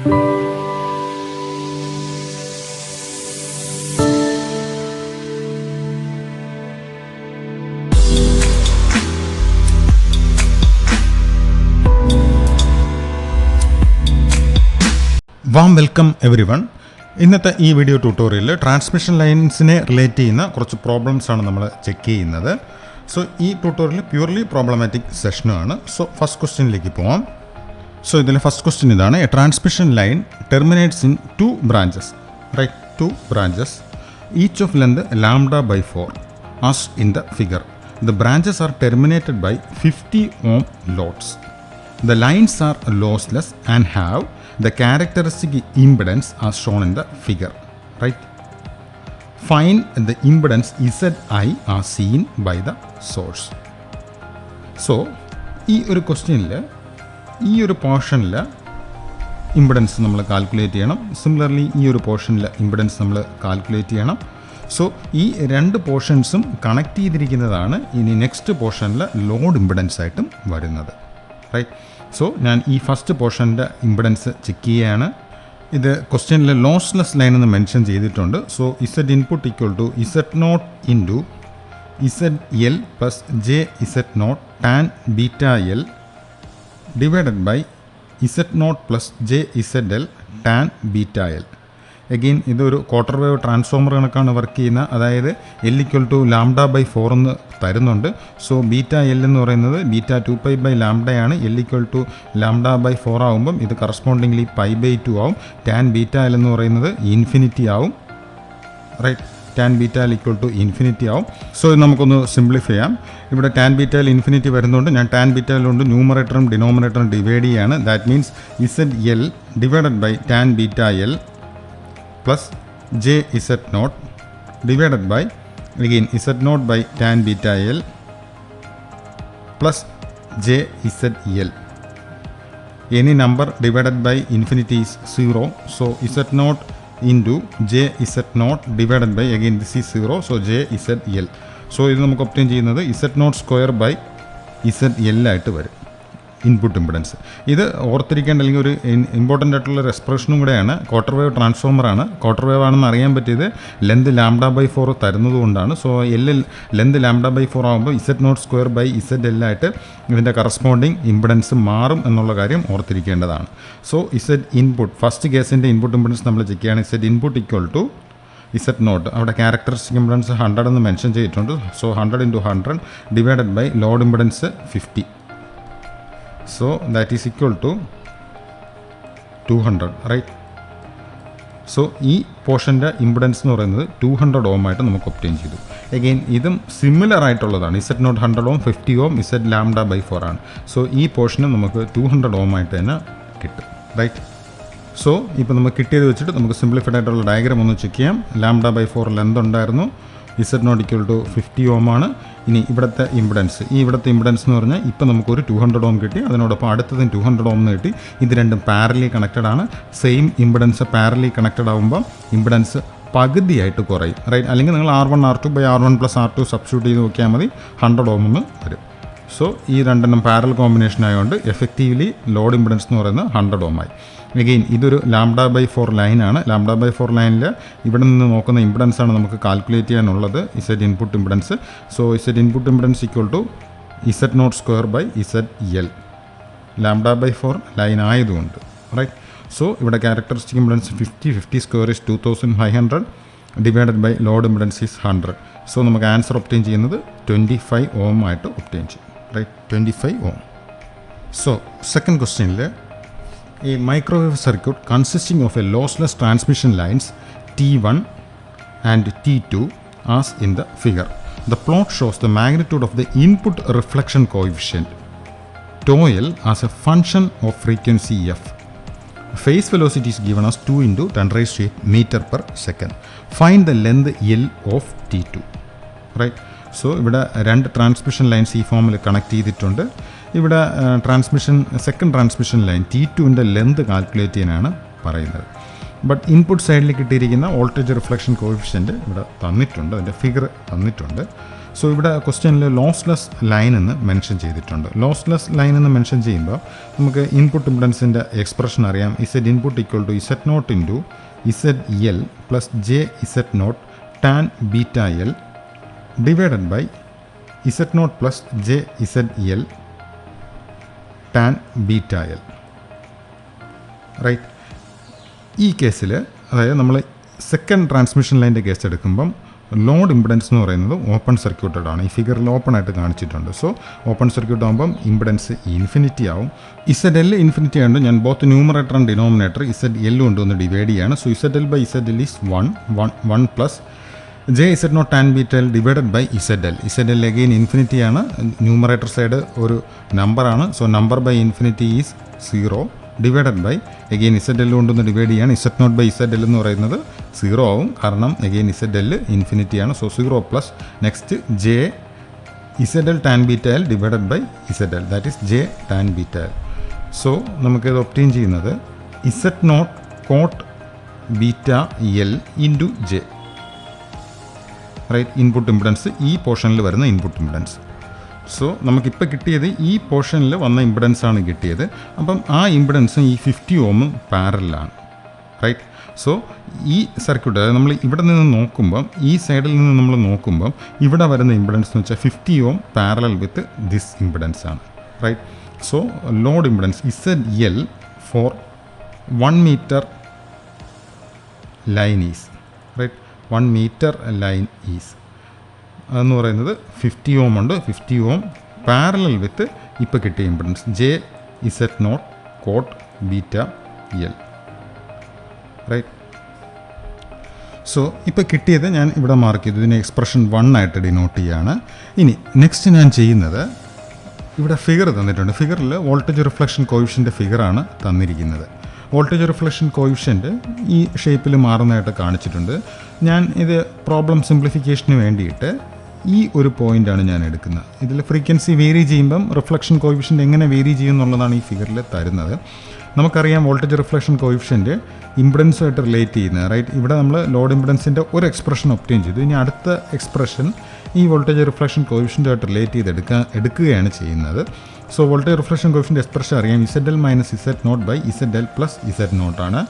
Warm welcome every one. ഇന്നത്തെ ഈ video ട്യൂട്ടോറിയലിൽ ട്രാൻസ്മിഷൻ ലൈൻസിനെ റിലേറ്റ് ചെയ്യുന്ന കുറച്ച് പ്രോബ്ലംസ് ആണ് നമ്മൾ ചെക്ക് ചെയ്യുന്നത്. സോ ഈ ട്യൂട്ടോറിയൽ പ്യൂർലി പ്രോബ്ലമാറ്റിക് സെഷനുമാണ്. സോ ഫസ്റ്റ് ക്വസ്റ്റ്യനിലേക്ക് പോവാം. സോ ഇതിലെ ഫസ്റ്റ് ക്വസ്റ്റ്യൻ ഇതാണ്: a transmission line terminates in 2 branches, right, 2 branches, each of length λ/4 as in the figure. The branches are terminated by 50 ohm loads. The lines are lossless and have the characteristic impedance as shown in the figure, right? Find the impedance Zi as seen by the source. So ഈ ഒരു ക്വസ്റ്റ്യനിൽ ഈ ഒരു പോർഷനിൽ impedance നമ്മൾ calculate ചെയ്യണം. Similarly ഈ ഒരു പോർഷനിൽ ഇമ്പിഡൻസ് നമ്മൾ കാൽക്കുലേറ്റ് ചെയ്യണം. സോ ഈ രണ്ട് പോർഷൻസും കണക്ട് ചെയ്തിരിക്കുന്നതാണ് ഇനി നെക്സ്റ്റ് പോർഷനിൽ ലോഡ് ഇമ്പിഡൻസ് ആയിട്ടും വരുന്നത്, റൈറ്റ്? സോ ഞാൻ ഈ ഫസ്റ്റ് പോർഷൻ്റെ ഇമ്പിഡൻസ് ചെക്ക് ചെയ്യുകയാണ്. ഇത് ക്വസ്റ്റ്യനിൽ ലോസ്ലെസ് ലൈൻ എന്ന് മെൻഷൻ ചെയ്തിട്ടുണ്ട്. So Z input equal to Z0 into ZL plus JZ0 tan beta L divided by Z0 plus JZL tan beta L. Again ഇതൊരു ക്വാർട്ടർ വേവ് ട്രാൻസ്ഫോമർ കണക്കാണ് work ചെയ്യുന്നത്. അതായത് L equal to λ/4 എന്ന് തരുന്നുണ്ട്. So beta L എന്ന് പറയുന്നത് beta 2π/λ ആണ്. L equal to λ/4 ആകുമ്പം ഇത് കറസ്പോണ്ടിംഗ്ലി π/2 ആവും. ടാൻ ബീറ്റ എൽ എന്ന് പറയുന്നത് ഇൻഫിനിറ്റി ആവും, right? Tan beta L equal to infinity ആവും. സോ ഇത് നമുക്കൊന്ന് സിംപ്ലിഫൈ ചെയ്യാം. ഇവിടെ ടാൻ ബീറ്റ എൽ ഇൻഫിനിറ്റി വരുന്നതുകൊണ്ട് ഞാൻ ടാൻ ബീറ്റ എൽ കൊണ്ട് ന്യൂമറേറ്ററും ഡിനോമിനേറ്ററും ഡിവൈഡ് ചെയ്യാണ്. That means ZL divided by tan beta L plus JZ0 divided by again Z0 by tan beta L plus JZL. Any number divided by infinity is 0. So Z0 into JZ0 divided by, again this is 0, so JZL. So ഇത് നമുക്ക് obtain ചെയ്യുന്നത് Z0 square by ZL ആയിട്ട് വരും, input impedance. ഇത് ഓർത്തിരിക്കേണ്ട അല്ലെങ്കിൽ ഒരു important ആയിട്ടുള്ള എക്സ്പ്രഷനും കൂടെയാണ്. ക്വാർട്ടർ വേവ് ട്രാൻസ്ഫോമറാണ്. ക്വാർട്ടർ വേവ് ആണെന്ന് അറിയാൻ പറ്റിയത് ലെന്ത് λ/4 തരുന്നത് കൊണ്ടാണ്. സോ ലെന്ത് λ/4 ആകുമ്പോൾ Z0 സ്ക്വയർ ബൈ ZL ആയിട്ട് ഇതിൻ്റെ കറസ്പോണ്ടിങ് ഇമ്പിഡൻസ് മാറും എന്നുള്ള കാര്യം ഓർത്തിരിക്കേണ്ടതാണ്. സോ Z ഇൻപുട്ട് ഫസ്റ്റ് കേസിൻ്റെ ഇൻപുട്ട് ഇമ്പിഡൻസ് നമ്മൾ ചെക്ക് ചെയ്യുകയാണ്. Z input equal to Z0, അവിടെ ക്യാരക്ടറിസ്റ്റിക് ഇമ്പിഡൻസ് 100 എന്ന് മെൻഷൻ ചെയ്തിട്ടുണ്ട്. So 100 × 100 divided by load impedance 50. So that is equal to 200, right? So ഈ പോർഷൻ്റെ ഇമ്പിഡൻസ് എന്ന് പറയുന്നത് 200 ohm ആയിട്ട് നമുക്ക് ഒബ്റ്റെയിൻ ചെയ്തു. എഗെയിൻ ഇതും സിമിലർ ആയിട്ടുള്ളതാണ്. Z0 100 ohm, 50 ohm, Z λ/4 ആണ്. സോ ഈ പോർഷനും നമുക്ക് 200 ohm ആയിട്ട് തന്നെ കിട്ടും, റൈറ്റ്? സോ ഇപ്പോൾ നമുക്ക് കിട്ടിയത് വെച്ചിട്ട് നമുക്ക് സിംപ്ലിഫൈഡ് ആയിട്ടുള്ള ഡയഗ്രാം ഒന്ന് ചെക്ക് ചെയ്യാം. λ/4 ലെന്ത് ഉണ്ടായിരുന്നു. Z0 ഈക്വൽ ടു 50 ohm ആണ്. ഇനി ഇവിടുത്തെ ഇമ്പിഡൻസ്, ഇവിടുത്തെ ഇമ്പിഡൻസ് എന്ന് പറഞ്ഞാൽ ഇപ്പോൾ നമുക്കൊരു 200 ohm കിട്ടി. അതിനോടൊപ്പം അടുത്തതും 200 ohm കിട്ടി. ഇത് രണ്ടും പാരലി കണക്റ്റഡ് ആണ്. സെയിം ഇമ്പിഡൻസ് പാരലി കണക്റ്റഡ് ആകുമ്പോൾ ഇമ്പിഡൻസ് പകുതിയായിട്ട് കുറയും, റൈറ്റ്? അല്ലെങ്കിൽ നിങ്ങൾ R1 R2/R1 + R2 സബ്സ്റ്റിറ്റ്യൂട്ട് ചെയ്ത് നോക്കിയാൽ മതി, 100 ohm എന്ന് വരും. സോ ഈ രണ്ടെണ്ണം പാരൽ കോമ്പിനേഷൻ ആയതുകൊണ്ട് എഫക്റ്റീവ്ലി ലോഡ് ഇമ്പിഡൻസ് എന്ന് പറയുന്നത് 100 ohm ആയി. എഗെയിൻ ഇതൊരു λ/4 ലൈനാണ്. λ/4 ലൈനിൽ ഇവിടെ നിന്ന് നോക്കുന്ന ഇമ്പിഡൻസ് ആണ് നമുക്ക് കാൽക്കുലേറ്റ് ചെയ്യാനുള്ളത്, Z input impedance. So Z input impedance equal to Z0 square by ZL, λ/4 line ആയതുകൊണ്ട്, റൈറ്റ്? സോ ഇവിടെ characteristic impedance 50 square is 2500 divided by load impedance is 100. So നമുക്ക് ആൻസർ ഒബ്റ്റെയിൻ ചെയ്യുന്നത് 25 ohm ആയിട്ട് obtain ചെയ്യും, right? 25 ohm. So second ക്വസ്റ്റ്യനിൽ a microwave circuit consisting of a lossless transmission lines T1 and T2 as in the figure. The plot shows the magnitude of the input reflection coefficient τ(L) as a function of frequency f. Phase velocity is given as 2 × 10⁸ meter per second. Find the length L of T2, right? So ഇവിടെ രണ്ട് transmission lines ഈ ഫോമിൽ connect ചെയ്തിട്ടുണ്ട്. ഇവിടെ second transmission line T2ൻ്റെ length calculate ചെയ്യാനാണ് പറയുന്നത്. But input സൈഡിൽ കിട്ടിയിരിക്കുന്ന വോൾട്ടേജ് റിഫ്ലക്ഷൻ കോഎഫിഷ്യൻറ്റ് ഇവിടെ തന്നിട്ടുണ്ട്, അതിൻ്റെ ഫിഗർ തന്നിട്ടുണ്ട്. സോ ഇവിടെ ക്വസ്റ്റ്യനിൽ ലോസ്ലെസ് ലൈൻ എന്ന് മെൻഷൻ ചെയ്തിട്ടുണ്ട്. ലോസ്ലെസ് ലൈൻ എന്ന് മെൻഷൻ ചെയ്യുമ്പോൾ നമുക്ക് ഇൻപുട്ട് ഇംപെഡൻസിൻ്റെ എക്സ്പ്രഷൻ അറിയാം. Z input equal to Z not into Z L plus J Z not tan beta L divided by Z not plus J Z L tan beta L. Right. ഈ കേസിൽ അതായത് നമ്മൾ second transmission ലൈൻ്റെ case എടുക്കുമ്പം load impedance എന്ന് പറയുന്നത് open circuited ആണ്. ഈ ഫിഗറിൽ ഓപ്പൺ ആയിട്ട് കാണിച്ചിട്ടുണ്ട്. സോ ഓപ്പൺ സർക്യൂട്ട് ആകുമ്പം ഇംപെഡൻസ് ഇൻഫിനിറ്റി ആവും. ഇസഡ് എൽ ഇൻഫിനിറ്റി ആയതുകൊണ്ട് ഞാൻ both numerator and denominator Z L കൊണ്ടൊന്ന് ഡിവൈഡ് ചെയ്യാണ്. So Z L by Z L is 1 plus J Z not tan beta L divided by Z L. Z L again infinity ആണ്. Numerator side ഒരു നമ്പറാണ്. So number by infinity is 0 divided by again Z L കൊണ്ടൊന്ന് divide ചെയ്യാണ്. Z not by Z L എന്ന് പറയുന്നത് 0 ആവും, കാരണം again Z L infinity ആണ്. So 0 plus next J Z L tan beta L divided by Z L, that is J tan beta L. So നമുക്കിത് obtain ചെയ്യുന്നത് Z not cot beta L into J. Right. Input impedance ഈ പോർഷനിൽ വരുന്ന input impedance. So നമുക്കിപ്പോൾ കിട്ടിയത് ഈ പോർഷനിൽ വന്ന ഇംപെഡൻസാണ് കിട്ടിയത്. അപ്പം ആ ഇംപെഡൻസും ഈ 50 ഓമും പാരലാണ്. റൈറ്റ്. സോ ഈ സർക്യൂട്ട് അതായത് നമ്മൾ ഇവിടെ നിന്ന് നോക്കുമ്പം ഈ സൈഡിൽ നിന്ന് നമ്മൾ നോക്കുമ്പം ഇവിടെ വരുന്ന ഇംപെഡൻസ് എന്ന് വെച്ചാൽ 50 ohm parallel with this impedance ആണ്. Right. So load impedance Z L for 1 metre line is right. 1 metre line is അതെന്ന് പറയുന്നത് 50 ഓം ഉണ്ട്. 50 ഓം പാരലൽ വിത്ത് ഇപ്പോൾ കിട്ടിയ impedance J Z not cot beta L. Right. So ഇപ്പോൾ കിട്ടിയത് ഞാൻ ഇവിടെ മാർക്ക് ചെയ്തു. ഇതിനെ എക്സ്പ്രഷൻ 1 ആയിട്ട് ഡിനോട്ട് ചെയ്യുകയാണ്. ഇനി നെക്സ്റ്റ് ഞാൻ ചെയ്യുന്നത് ഇവിടെ ഫിഗർ തന്നിട്ടുണ്ട്. ഫിഗറിൽ വോൾട്ടേജ് റിഫ്ലക്ഷൻ കോയിഫിഷ്യൻ്റെ ഫിഗറാണ് തന്നിരിക്കുന്നത്. വോൾട്ടേജ് റിഫ്ലക്ഷൻ കോയിഫിഷ്യൻ്റ് ഈ ഷേപ്പിൽ മാറുന്നതായിട്ട് കാണിച്ചിട്ടുണ്ട്. ഞാൻ ഇത് പ്രോബ്ലം സിംപ്ലിഫിക്കേഷന് വേണ്ടിയിട്ട് ഈ ഒരു പോയിൻ്റാണ് ഞാൻ എടുക്കുന്നത്. ഇതിൽ ഫ്രീക്വൻസി വേരി ചെയ്യുമ്പം റിഫ്ലക്ഷൻ കോയിഫിഷ്യൻ്റ് എങ്ങനെ വേരി ചെയ്യും എന്നുള്ളതാണ് ഈ ഫിഗറിൽ തരുന്നത്. നമുക്കറിയാം വോൾട്ടേജ് റിഫ്ലക്ഷൻ കോയിഫിഷ്യൻ്റ് ഇംപെഡൻസുമായിട്ട് റിലേറ്റ് ചെയ്യുന്നത്. റൈറ്റ്. ഇവിടെ നമ്മൾ ലോഡ് ഇംപെഡൻസിൻ്റെ ഒരു എക്സ്പ്രഷൻ ഒബ്റ്റെയിൻ ചെയ്തു. ഇനി അടുത്ത എക്സ്പ്രഷൻ ഈ വോൾട്ടേജ് റിഫ്ലക്ഷൻ കോയിഫിഷ്യൻ്റുമായിട്ട് റിലേറ്റ് ചെയ്ത് എടുക്കുകയാണ് ചെയ്യുന്നത്. So voltage reflection coefficient expression അറിയാം. Z L minus Z not by Z L plus Z നോട്ടാണ്.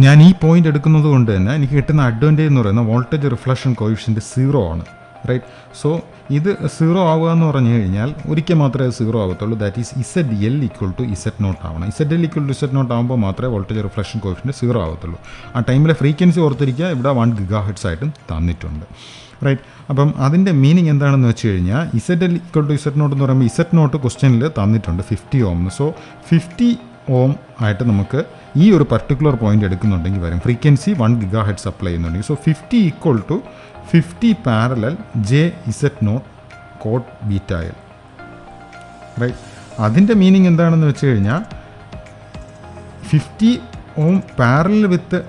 ഞാൻ ഈ പോയിൻ്റ് എടുക്കുന്നത് കൊണ്ട് തന്നെ എനിക്ക് കിട്ടുന്ന അഡ്വാൻറ്റേജ് എന്ന് പറയുന്നത് വോൾട്ടേജ് റിഫ്ലക്ഷൻ കോയിഫിഷ്യൻ്റ് 0 ആണ്. റൈറ്റ്. സോ ഇത് 0 ആവുക എന്ന് പറഞ്ഞു കഴിഞ്ഞാൽ ഒരിക്കൽ മാത്രമേ അത് 0 ആകത്തുള്ളൂ. That is Z L equal to Z not ആവണം. Z L equal to Z not ആകുമ്പോൾ മാത്രമേ വോൾട്ടേജ് റിഫ്ലക്ഷൻ കോയിഫിഷ്യൻ്റ് 0 ആകത്തുള്ളൂ. ആ ടൈമിലെ ഫ്രീക്വൻസി ഓർത്തിരിക്കുക. ഇവിടെ 1 GHz ആയിട്ടും തന്നിട്ടുണ്ട്. റൈറ്റ്. അപ്പം അതിൻ്റെ മീനിങ് എന്താണെന്ന് വെച്ച് കഴിഞ്ഞാൽ Z L equal to Z not എന്ന് പറയുമ്പോൾ ഇസഡ് നോട്ട് ക്വസ്റ്റ്യനിൽ തന്നിട്ടുണ്ട് 50 ഓം. സോ 50 ഓം ആയിട്ട് നമുക്ക് ഈ ഒരു പർട്ടിക്കുലർ പോയിൻ്റ് എടുക്കുന്നുണ്ടെങ്കിൽ വരും. ഫ്രീക്വൻസി 1 GHz അപ്ലൈ ചെയ്യുന്നുണ്ടെങ്കിൽ so 50 equal to 50 parallel J Z not cot beta L. Right. അതിൻ്റെ മീനിങ് എന്താണെന്ന് വെച്ച് കഴിഞ്ഞാൽ 50 ohm parallel with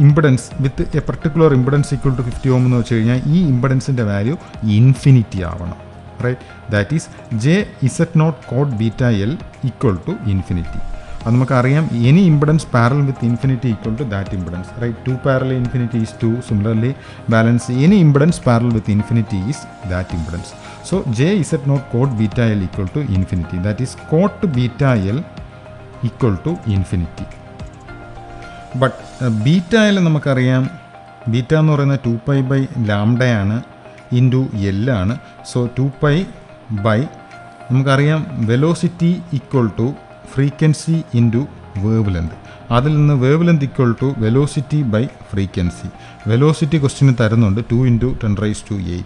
impedance with a particular impedance equal to 50 ohm എന്ന് വെച്ച് കഴിഞ്ഞാൽ ഈ ഇംപെഡൻസിൻ്റെ വാല്യൂ ഇൻഫിനിറ്റി ആവണം. Right. That is J Z not cot beta L equal to infinity. അത് നമുക്കറിയാം any impedance parallel with infinity equal to that impedance. Right. 2 parallel infinity is 2. Similarly balance any impedance parallel with infinity is that impedance. So J Z not cot beta L equal to infinity. That is cot beta L equal to infinity. But beta L നമുക്കറിയാം beta എന്ന് പറയുന്നത് 2π by ലാംഡയാണ് into L ആണ്. So 2π by നമുക്കറിയാം velocity equal to frequency into wavelength. അതിൽ നിന്ന് wavelength equal to velocity by frequency. Velocity question തരുന്നുണ്ട് 2 × 10⁸.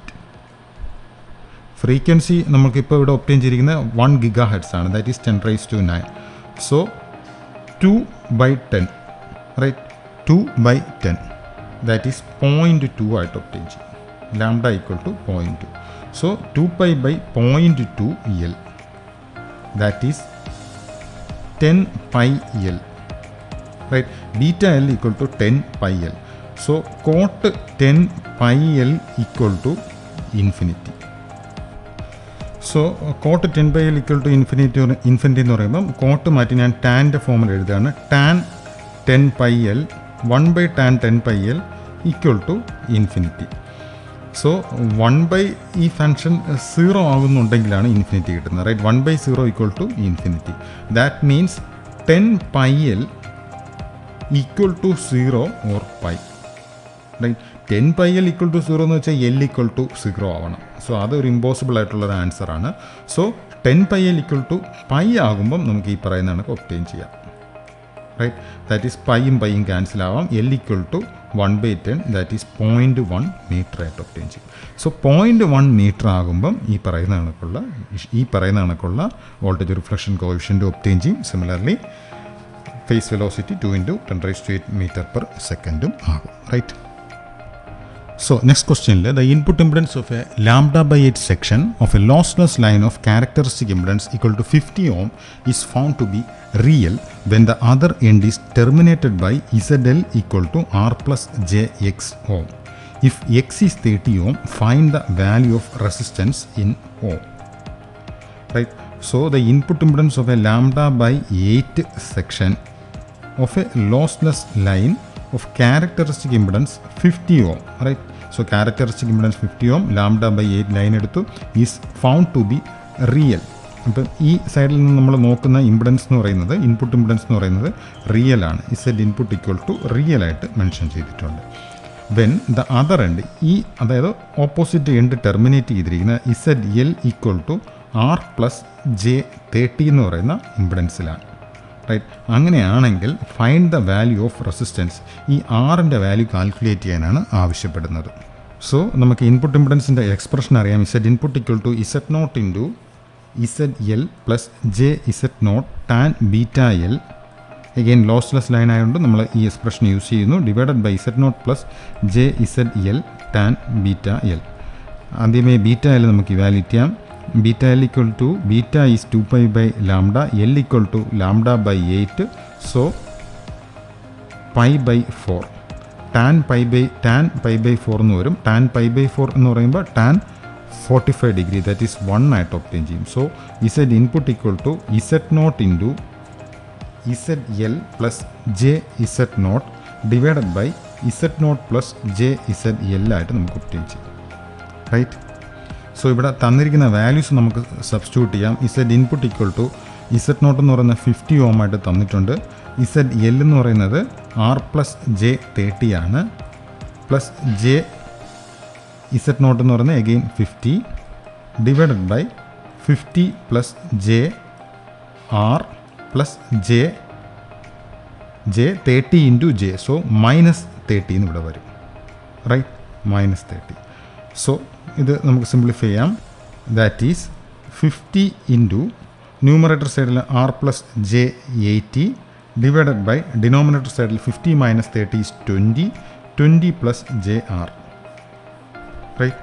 Frequency നമുക്കിപ്പോൾ ഇവിടെ ഒബ്റ്റെയിൻ ചെയ്തിരിക്കുന്നത് 1 GHz ആണ്. That is 10⁹. So 2/10. Right. 2/10 that is 0.2 ആയിട്ട് ഒബ്റ്റെയിൻ ചെയ്യും. Lambda equal to 0.2. So 2π by 0.2 L that is 10πL. Right. Beta L equal to 10πL. So cot 10πL equal to infinity. So cot 10πL equal to infinity എന്ന് പറയുമ്പം cot മാറ്റി ഞാൻ ടാൻ്റെ ഫോമിൽ എഴുതുകയാണ്. Tan 10πL 1/tan 10πL equal to infinity. So 1 ഈ function 0 ആകുന്നുണ്ടെങ്കിലാണ് infinity കിട്ടുന്നത്, right. 1/0 equal to infinity. That means 10πl equal to 0 or pi, right. 10πl equal to 0 എന്ന് വെച്ചാൽ l ഈക്വൽ ടു 0 ആവണം. സോ അതൊരു ഇമ്പോസിബിൾ ആയിട്ടുള്ളൊരു ആൻസറാണ്. So 10πl equal to pi ആകുമ്പം നമുക്ക് ഈ പറയുന്ന കണക്ക് ഒബ്റ്റെയിൻ ചെയ്യാം, റൈറ്റ്. ദാറ്റ് ഈസ് പൈയും ക്യാൻസൽ ആവാം. l equal to 1/10, that is 0.1 metre ആയിട്ട് ഒബ്റ്റെയിൻ ചെയ്യും. സോ 0.1 മീറ്റർ ആകുമ്പം ഈ പറയുന്ന കണക്കുള്ള വോൾട്ടേജ് റിഫ്ലക്ഷൻ കോഎഫിഷ്യൻ്റ് ഒബ്റ്റെയിൻ ചെയ്യും. സിമിലർലി ഫേസ് വെലോസിറ്റി 2 × 10⁸ m/s ആകും, right. So next question, the input impedance of a λ/8 section of a lossless line of characteristic impedance equal to 50 ohm is found to be real when the other end is terminated by ZL equal to R plus JX ohm. If X is 30 ohm, find the value of resistance in ohm, right. So the input impedance of a λ/8 section of a lossless line of characteristic impedance 50 ohm, right. So characteristic impedance 50 ohm, λ/8 line എടുത്തു, is found to be real. അപ്പം ഈ സൈഡിൽ നിന്ന് നമ്മൾ നോക്കുന്ന impedance എന്ന് പറയുന്നത്, input impedance എന്ന് പറയുന്നത് റിയൽ ആണ്. Z input equal to real ആയിട്ട് മെൻഷൻ ചെയ്തിട്ടുണ്ട്. വെൻ ദ അതർ എൻഡ്, അതായത് ഓപ്പോസിറ്റ് എൻഡ് ടെർമിനേറ്റ് ചെയ്തിരിക്കുന്ന ZL equal to R plus J30 എന്ന് പറയുന്ന ഇമ്പിഡൻസിലാണ്, റൈറ്റ്. അങ്ങനെയാണെങ്കിൽ find the value of resistance, ഈ ആറിൻ്റെ വാല്യൂ കാൽക്കുലേറ്റ് ചെയ്യാനാണ് ആവശ്യപ്പെടുന്നത്. സോ നമുക്ക് ഇൻപുട്ട് ഇമ്പിഡൻസിൻ്റെ എക്സ്പ്രഷൻ അറിയാം. Z input equal to Z0 into ZL plus JZ0 tan βL. Again lossless line ആയതുകൊണ്ട് നമ്മൾ ഈ എക്സ്പ്രഷൻ യൂസ് ചെയ്യുന്നു, divided by Z0 plus JZL tan βL. ആദ്യമേ βL നമുക്ക് ഇവാലുവേറ്റ് ചെയ്യാം. βL equal to beta is 2π by lambda, L equal to λ/8, so π/4. tan π/4 എന്ന് വരും. tan π/4 എന്ന് പറയുമ്പോൾ tan 45 ഡിഗ്രി, ദാറ്റ് ഈസ് 1 ആയിട്ട് ഒബ്റ്റെയിൻ ചെയ്യും. So Z input equal to Z0 into ZL plus JZ0 divided by Z0 plus JZL ആയിട്ട് നമുക്ക് obtain ചെയ്യും, right. So ഇവിടെ തന്നിരിക്കുന്ന വാല്യൂസ് നമുക്ക് സബ്സ്റ്റിറ്റ്യൂട്ട് ചെയ്യാം. Z input equal to Z0 എന്ന് പറയുന്ന 50 ohm ആയിട്ട് തന്നിട്ടുണ്ട്. ZL എന്ന് പറയുന്നത് R പ്ലസ് J30 ആണ്, പ്ലസ് Z0 എന്ന് പറയുന്നത് again 50 divided by 50 plus JR plus J30 into J. So -30 എന്ന് ഇവിടെ വരും, റൈറ്റ്. -30. സോ ഇത് നമുക്ക് സിംപ്ലിഫൈ ചെയ്യാം. ദാറ്റ് ഈസ് 50 ഇൻറ്റു ന്യൂമറേറ്റർ സൈഡിൽ R plus J80 divided by denominator സൈഡിൽ 50 - 30 ഈസ് 20 പ്ലസ് JR, റൈറ്റ്.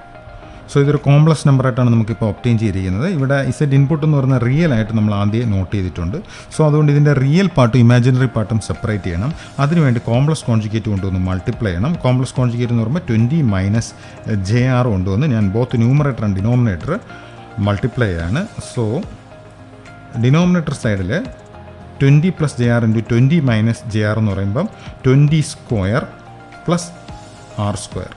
സോ ഇതൊരു കോംപ്ലക്സ് നമ്പറായിട്ടാണ് നമുക്കിപ്പോൾ ഒബ്റ്റെയിൻ ചെയ്തിരിക്കുന്നത്. ഇവിടെ Z ഇൻപുട്ട് എന്ന് പറയുന്ന റിയൽ ആയിട്ട് നമ്മൾ ആദ്യം നോട്ട് ചെയ്തിട്ടുണ്ട്. സോ അതുകൊണ്ട് ഇതിൻ്റെ റിയൽ പാർട്ടും ഇമാജിനറി പാർട്ടും സെപ്പറേറ്റ് ചെയ്യണം. അതിനുവേണ്ടി കോംപ്ലക്സ് കോൺജുഗേറ്റ് കൊണ്ടുവന്ന് മൾട്ടിപ്ലൈ ചെയ്യണം. കോംപ്ലക്സ് കോൺജുഗേറ്റ് എന്ന് പറയുമ്പോൾ 20 - JR കൊണ്ടുവന്ന് ഞാൻ both numerator and denominator multiply ചെയ്യാണ്. സോ ഡിനോമിനേറ്റർ സൈഡിൽ 20 പ്ലസ് JR ഇൻറ്റു 20 - JR എന്ന് പറയുമ്പം 20 square plus R square,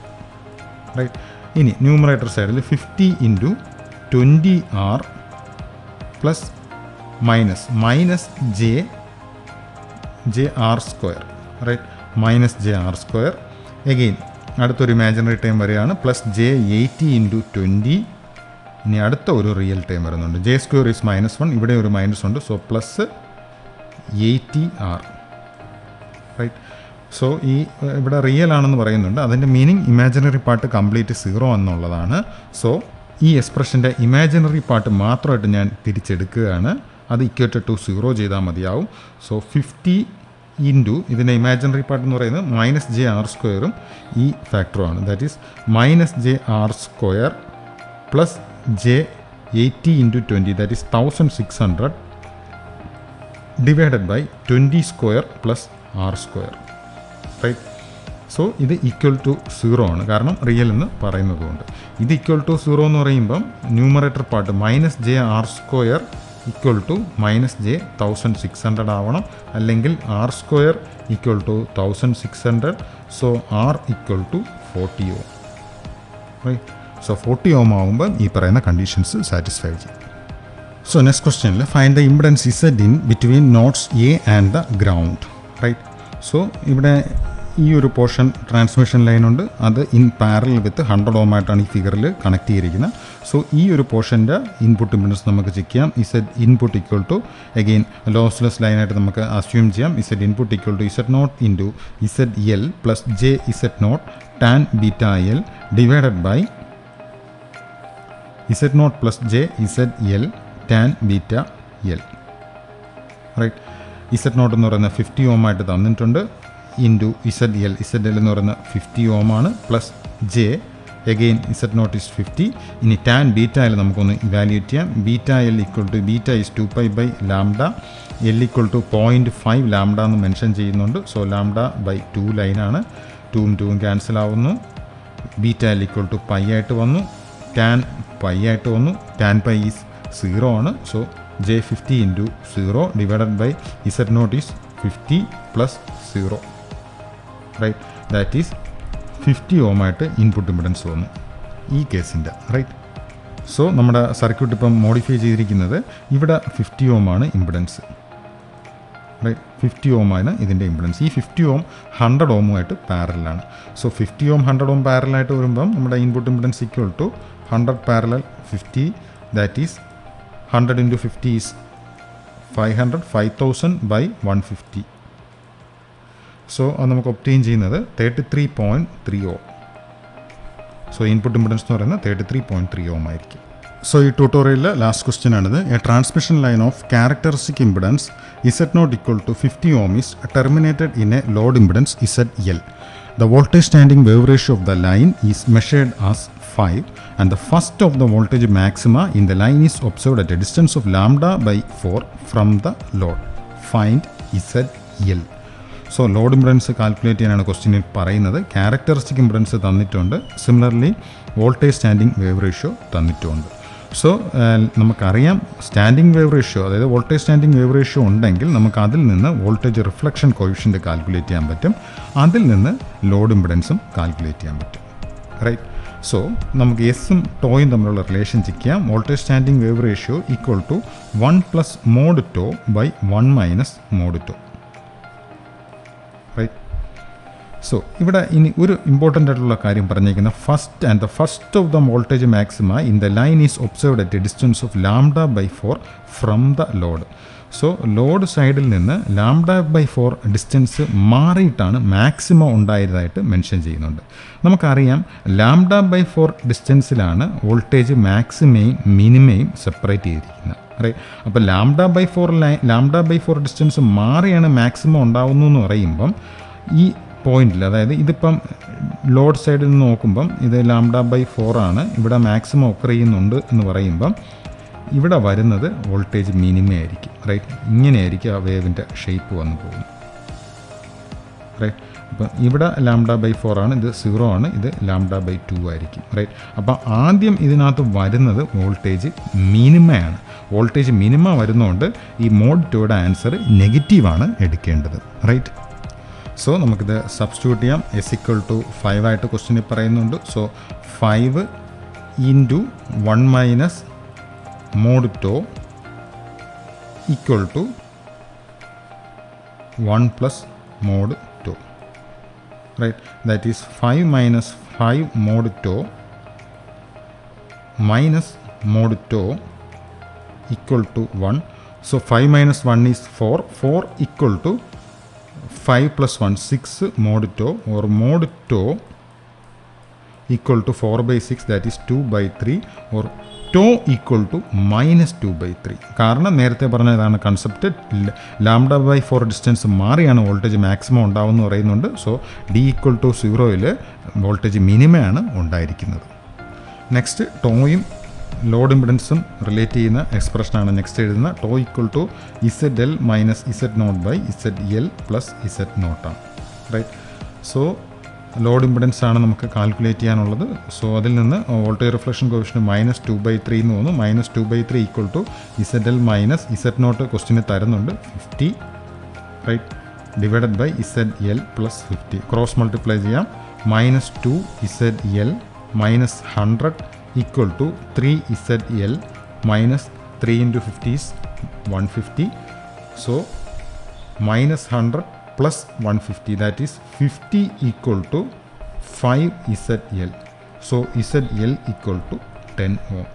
right. ഇനി ന്യൂമറേറ്റർ സൈഡിൽ 50 into 20R plus minus JR square, right. JR square. Again അടുത്തൊരു ഇമാജിനറി ടൈം വരികയാണ്, പ്ലസ് J80 ഇൻറ്റു 20. ഇനി അടുത്ത ഒരു റിയൽ ടൈം വരുന്നുണ്ട്. J സ്ക്വയർ ഈസ് -1, ഇവിടെ ഒരു മൈനസ് ഉണ്ട്. So plus 80R, right. So ഈ ഇവിടെ റിയൽ ആണെന്ന് പറയുന്നുണ്ട്. അതിൻ്റെ മീനിങ് ഇമാജിനറി പാർട്ട് കംപ്ലീറ്റ് 0 എന്നുള്ളതാണ്. സോ ഈ എക്സ്പ്രഷൻ്റെ ഇമാജിനറി പാർട്ട് മാത്രമായിട്ട് ഞാൻ തിരിച്ചെടുക്കുകയാണ്. അത് ഇക്വേറ്റഡ് ടു 0 ചെയ്താൽ മതിയാവും. സോ 50 ഇൻറ്റു ഇതിൻ്റെ ഇമാജിനറി പാർട്ട് എന്ന് പറയുന്നത് -JR സ്ക്വയറും ഈ ഫാക്ടറുമാണ്. That is -JR square plus J80 into 20, that is 1600 divided by 20 square plus R square, right. So ഇത് ഈക്വൽ ടു 0 ആണ്, കാരണം റിയൽ എന്ന് പറയുന്നതുകൊണ്ട്. ഇത് ഈക്വൽ ടു 0 എന്ന് പറയുമ്പം numerator part -JR square equal to -J1600 ആവണം, അല്ലെങ്കിൽ R square equal to 1600. So R equal to 40 ohm, right. So 40 ohm ആകുമ്പോൾ ഈ പറയുന്ന കണ്ടീഷൻസ് സാറ്റിസ്ഫൈ ചെയ്യും. സോ നെക്സ്റ്റ് ക്വസ്റ്റ്യനിൽ find the impedance Z in between nodes A and the ground, right. So ഇവിടെ ഈ ഒരു പോർഷൻ ട്രാൻസ്മിഷൻ ലൈനുണ്ട്, അത് in parallel വിത്ത് 100 ഓം ആയിട്ടാണ് ഈ ഫിഗറിൽ കണക്ട് ചെയ്തിരിക്കുന്നത്. സോ ഈ ഒരു പോർഷൻ്റെ ഇൻപുട്ട് ഇംപെഡൻസ് നമുക്ക് ചെക്ക് ചെയ്യാം. Z input equal to again lossless ലൈനായിട്ട് നമുക്ക് അസ്യൂം ചെയ്യാം. Z input equal to Z not into Z L plus J Z not tan beta L divided by Z not plus J Z L tan beta L, right. Z not എന്ന് പറയുന്നത് 50 ohm ആയിട്ട് തന്നിട്ടുണ്ട്, into Z L എന്ന് പറയുന്നത് 50 ohm ആണ്, plus J again Z not is 50. ഇനി tan beta L നമുക്കൊന്ന് evaluate ചെയ്യാം. Beta L equal to beta is 2π by lambda, L equal to 0.5 lambda എന്ന് മെൻഷൻ ചെയ്യുന്നുണ്ട്. സോ ലാംഡ ബൈ 2 ലൈനാണ്, 2ഉം 2ഉം ക്യാൻസൽ ആവുന്നു. Beta L equal to pi ആയിട്ട് വന്നു, ടാൻ പൈ ആയിട്ട് വന്നു, ടാൻ പൈ ഈസ് 0 ആണ്. So J 50 into 0 divided by Z not is 50 plus 0, right. That is 50 ohm ആയിട്ട് ഇൻപുട്ട് ഇംപെഡൻസ് വന്നു ഈ കേസിൻ്റെ, റൈറ്റ്. സോ നമ്മുടെ സർക്യൂട്ട് ഇപ്പം മോഡിഫൈ ചെയ്തിരിക്കുന്നത് ഇവിടെ 50 ഓം ആണ് ഇംപെഡൻസ്, റൈറ്റ്. 50 ഓം ആണ് ഇതിൻ്റെ ഇംപെഡൻസ്. ഈ 50 ഓം 100 ഓമുമായിട്ട് പാരലാണ്. സോ 50 ഓം 100 ഓം പാരലായിട്ട് വരുമ്പം നമ്മുടെ input impedance equal to 100 parallel 50, that is 100 into 50 is 500, 5000 by 150. So അത് നമുക്ക് ഒബ്റ്റെയിൻ ചെയ്യുന്നത് 33.3 ഓം. സോ ഇൻപുട്ട് ഇംപെഡൻസ് എന്ന് പറയുന്നത് 33.3 ഓം ആയിരിക്കും. സോ ഈ ട്യൂട്ടോറിയലിലെ ലാസ്റ്റ് ക്വസ്റ്റ്യൻ ആണിത്. A transmission line of characteristic impedance Z naught equal to 50 ohm is terminated in a load impedance Z L. The voltage standing wave ratio of the line is measured as 5 and the first of the voltage maxima in the line is observed at a distance of lambda by 4 from the load. Find ZL. So load impedance calculate ചെയ്യാനാണ് ക്വസ്റ്റ്യനിൽ പറയുന്നത്. Characteristic impedance തന്നിട്ടുണ്ട്, similarly voltage standing wave ratio തന്നിട്ടുമുണ്ട്. So നമുക്കറിയാം standing wave ratio, അതായത് voltage standing wave ratio ഉണ്ടെങ്കിൽ നമുക്ക് അതിൽ നിന്ന് വോൾട്ടേജ് റിഫ്ലക്ഷൻ കോഎഫിഷ്യൻ്റ് കാൽക്കുലേറ്റ് ചെയ്യാൻ പറ്റും, അതിൽ നിന്ന് ലോഡ് ഇംപെഡൻസും കാൽക്കുലേറ്റ് ചെയ്യാൻ പറ്റും, റൈറ്റ്. സോ നമുക്ക് എസും ടോയും തമ്മിലുള്ള റിലേഷൻ ചെക്ക് ചെയ്യാം. Voltage standing wave ratio equal to 1 plus mod tau by 1 minus mod tau, right. So ഇവിടെ ഇനി ഒരു ഇമ്പോർട്ടൻ്റ് ആയിട്ടുള്ള കാര്യം പറഞ്ഞിരിക്കുന്നത് first of the voltage maxima in the line is observed at a distance of lambda by 4 from the load. So load സൈഡിൽ നിന്ന് lambda by 4 distance മാറിയിട്ടാണ് maximum ഉണ്ടായതായിട്ട് മെൻഷൻ ചെയ്യുന്നുണ്ട്. നമുക്കറിയാം ലാംഡ ബൈ 4 ഡിസ്റ്റൻസിലാണ് വോൾട്ടേജ് മാക്സിമയും മിനിമയും സെപ്പറേറ്റ് ചെയ്തിരിക്കുന്നത്, റൈറ്റ്. അപ്പോൾ lambda by 4 distance മാറിയാണ് മാക്സിമം ഉണ്ടാവുന്നു എന്ന് പറയുമ്പം ഈ പോയിന്റിൽ, അതായത് ഇതിപ്പം ലോഡ് സൈഡിൽ നിന്ന് നോക്കുമ്പം ഇത് ലാംഡ ബൈ 4 ആണ്, ഇവിടെ മാക്സിമം ഒക്കർ ചെയ്യുന്നുണ്ട് എന്ന് പറയുമ്പം ഇവിടെ വരുന്നത് വോൾട്ടേജ് മിനിമം ആയിരിക്കും, റൈറ്റ്. ഇങ്ങനെയായിരിക്കും ആ വേവിൻ്റെ ഷേപ്പ് വന്നു പോകുന്നത്, റൈറ്റ്. അപ്പം ഇവിടെ ലാംഡ ബൈ 4 ആണ്, ഇത് 0 ആണ്, ഇത് ലാംഡ ബൈ 2 ആയിരിക്കും, റൈറ്റ്. അപ്പം ആദ്യം ഇതിനകത്ത് വരുന്നത് വോൾട്ടേജ് മിനിമയാണ്. വോൾട്ടേജ് മിനിമം വരുന്നതുകൊണ്ട് ഈ മോഡ് 2യുടെ ആൻസർ നെഗറ്റീവാണ് എടുക്കേണ്ടത്, റൈറ്റ്. സോ നമുക്കിത് സബ്സ്റ്റിറ്റ്യൂട്ട് ചെയ്യാം. എസ് ഈക്വൽ ടു 5 ആയിട്ട് ക്വസ്റ്റ്യനിൽ പറയുന്നുണ്ട്. So 5 into 1 minus mod tau equal to 1 plus mod tau, right. That is 5 minus 5 mod tau minus mod tau equal to 1. So 5 minus 1 is 4 equal to 5 plus 1 6 mod tau or mod tau equal to 4 by 6, that is 2 by 3 or tau equal to minus 2 by 3. കാരണം നേരത്തെ പറഞ്ഞതാണ് concept, lambda by 4 distance മാറിയാണ് voltage maximum ഉണ്ടാവുമെന്ന് പറയുന്നുണ്ട്. So D equal to 0യിൽ voltage മിനിമമാണ് ഉണ്ടായിരിക്കുന്നത്. Next ടോയും ലോഡ് ഇംപെഡൻസും റിലേറ്റ് ചെയ്യുന്ന എക്സ്പ്രഷനാണ് നെക്സ്റ്റ് എഴുതുന്ന. Tau equal to Z L minus Z not by Z L plus Z നോട്ടാണ്, റൈറ്റ്. സോ ലോഡ് ഇംപെഡൻസ് ആണ് നമുക്ക് കാൽക്കുലേറ്റ് ചെയ്യാനുള്ളത്. സോ അതിൽ നിന്ന് വോൾട്ടേജ് റിഫ്ലക്ഷൻ കോഎഫിഷ്യന്റ് -2/3 എന്ന് തോന്നുന്നു. -2/3 equal to Z L minus Z not ക്വസ്റ്റിന് തരുന്നുണ്ട് 50, right, divided by Z L plus 50. Cross multiply ചെയ്യാം. -2 Z L minus 100 equal to 3ZL minus 3 into 50 is 150. So minus 100 plus 150, that is 50 equal to 5ZL. So ZL equal to 10 ohm.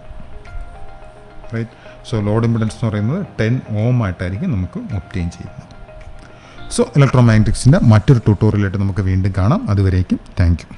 Right? So load impedance എന്ന് പറയുന്നത് 10 ohm ആയിട്ടായിരിക്കും നമുക്ക് obtain ചെയ്യുന്നത്. So ഇലക്ട്രോമാഗ്നറ്റിക്സിൻ്റെ മറ്റൊരു ട്യൂട്ടോറിയലായിട്ട് നമുക്ക് വീണ്ടും കാണാം. അതുവരേക്കും താങ്ക് യു.